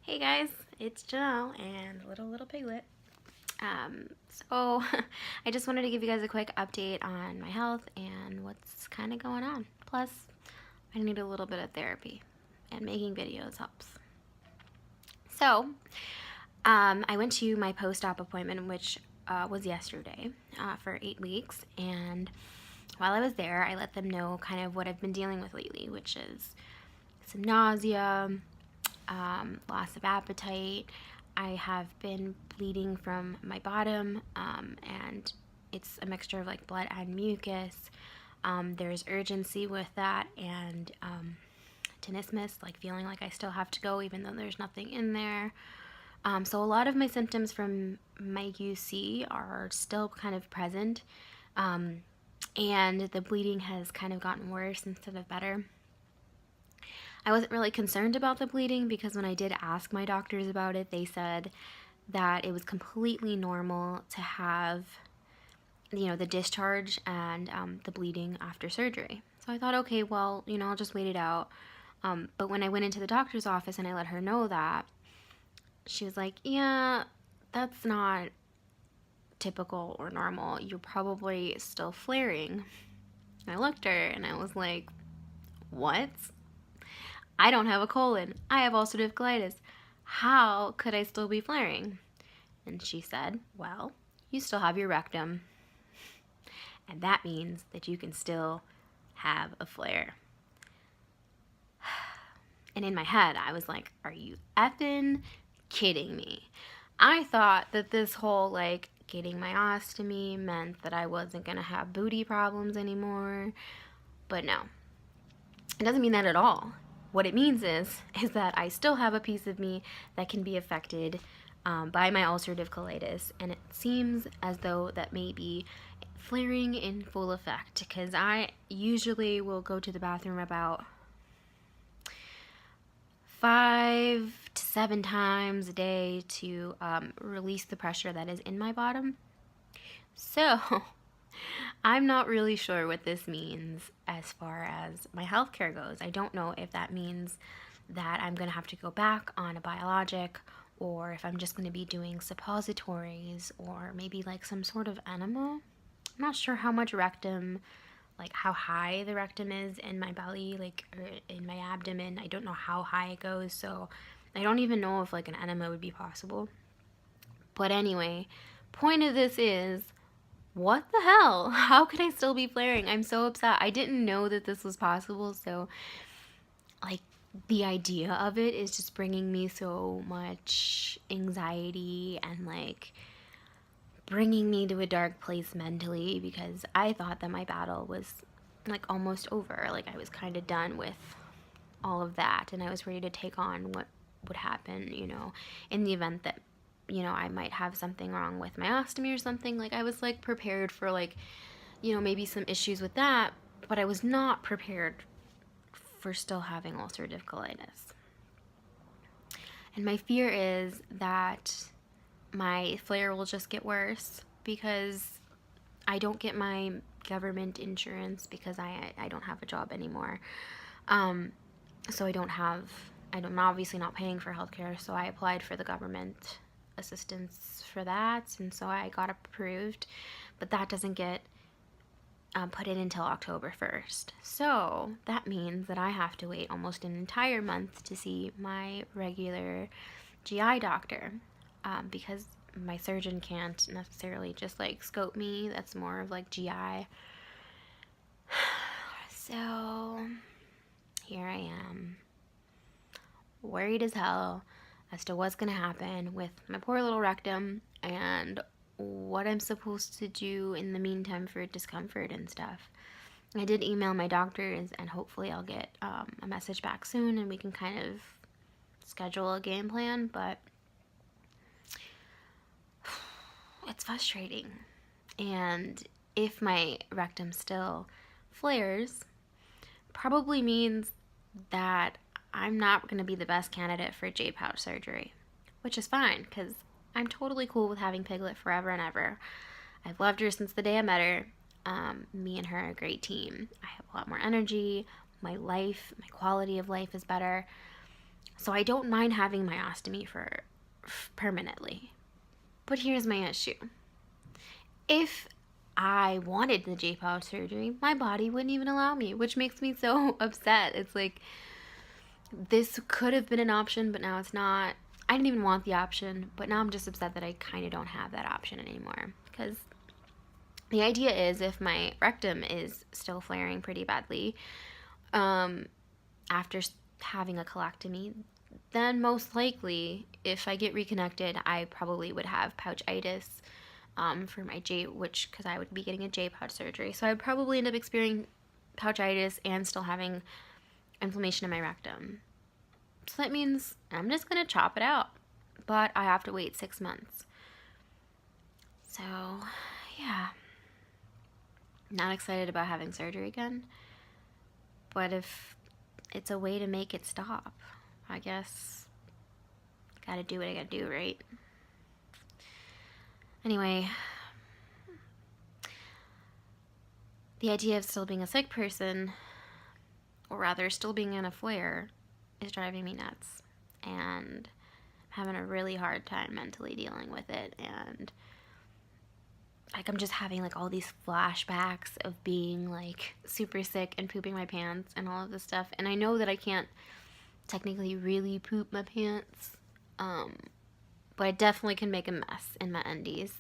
Hey guys, it's Janelle and little Piglet. So I just wanted to give you guys a quick update on my health and what's kind of going on. Plus, I need a little bit of therapy, and making videos helps. So, I went to my post-op appointment, which was yesterday, for 8 weeks, and while I was there, I let them know kind of what I've been dealing with lately, which is some nausea, loss of appetite. I have been bleeding from my bottom, and it's a mixture of like blood and mucus. There's urgency with that, and tenesmus, like feeling like I still have to go even though there's nothing in there. So a lot of my symptoms from my UC are still kind of present, and the bleeding has kind of gotten worse instead of better. I wasn't really concerned about the bleeding because when I did ask my doctors about it, they said that it was completely normal to have, the discharge and the bleeding after surgery. So I thought, okay, well, I'll just wait it out. But when I went into the doctor's office and I let her know that, she was like, yeah, that's not typical or normal. You're probably still flaring. And I looked at her and I was like, what? I don't have a colon. I have ulcerative colitis. How could I still be flaring? And she said, well, you still have your rectum. And that means that you can still have a flare. And in my head, I was like, are you effing kidding me? I thought that this whole getting my ostomy meant that I wasn't going to have booty problems anymore. But no, it doesn't mean that at all. What it means is that I still have a piece of me that can be affected by my ulcerative colitis, and it seems as though that may be flaring in full effect, because I usually will go to the bathroom about 5 to 7 times a day to release the pressure that is in my bottom. So I'm not really sure what this means as far as my healthcare goes. I don't know if that means that I'm going to have to go back on a biologic, or if I'm just going to be doing suppositories, or maybe like some sort of enema. I'm not sure how much rectum, like how high the rectum is in my belly, or in my abdomen. I don't know how high it goes, so I don't even know if like an enema would be possible. But anyway, point of this is, what the hell? How could I still be flaring? I'm so upset. I didn't know that this was possible, so the idea of it is just bringing me so much anxiety and bringing me to a dark place mentally, because I thought that my battle was almost over. I was kind of done with all of that, and I was ready to take on what would happen, in the event that I might have something wrong with my ostomy or something. I was prepared for maybe some issues with that, but I was not prepared for still having ulcerative colitis. And my fear is that my flare will just get worse because I don't get my government insurance because I don't have a job anymore. So I'm obviously not paying for healthcare, so I applied for the government assistance for that, and so I got approved, but that doesn't get put in until October 1st. So that means that I have to wait almost an entire month to see my regular GI doctor, because my surgeon can't necessarily just scope me. That's more of GI. So here I am, worried as hell as to what's going to happen with my poor little rectum and what I'm supposed to do in the meantime for discomfort and stuff. I did email my doctors, and hopefully I'll get a message back soon and we can kind of schedule a game plan, but it's frustrating. And if my rectum still flares, probably means that I'm not going to be the best candidate for J-pouch surgery, which is fine because I'm totally cool with having Piglet forever and ever. I've loved her since the day I met her. Me and her are a great team. I have a lot more energy. My quality of life is better. So I don't mind having my ostomy for permanently. But here's my issue. If I wanted the J-pouch surgery, my body wouldn't even allow me, which makes me so upset. It's like, this could have been an option, but now it's not. I didn't even want the option, but now I'm just upset that I kind of don't have that option anymore. Because the idea is, if my rectum is still flaring pretty badly after having a colectomy, then most likely, if I get reconnected, I probably would have pouchitis for my J, which, because I would be getting a J-pouch surgery. So I'd probably end up experiencing pouchitis and still having inflammation in my rectum. So that means I'm just going to chop it out. But I have to wait 6 months. So, yeah. Not excited about having surgery again. But if it's a way to make it stop, I guess gotta do what I gotta do, right? Anyway, the idea of still being a sick person, or rather still being in a flare, is driving me nuts. And I'm having a really hard time mentally dealing with it. And like, I'm just having like all these flashbacks of being like super sick and pooping my pants and all of this stuff. And I know that I can't technically really poop my pants, but I definitely can make a mess in my undies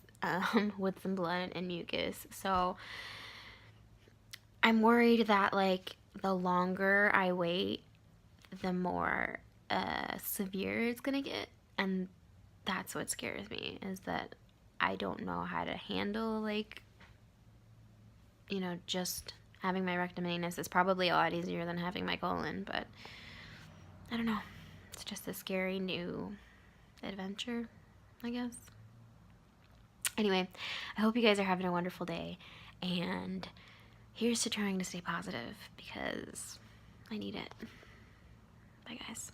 with some blood and mucus. So I'm worried that like the longer I wait, the more severe it's gonna get. And that's what scares me, is that I don't know how to handle, like, just having my rectum anus is probably a lot easier than having my colon, but I don't know. It's just a scary new adventure, I guess. Anyway, I hope you guys are having a wonderful day, and here's to trying to stay positive, because I need it. Bye, guys.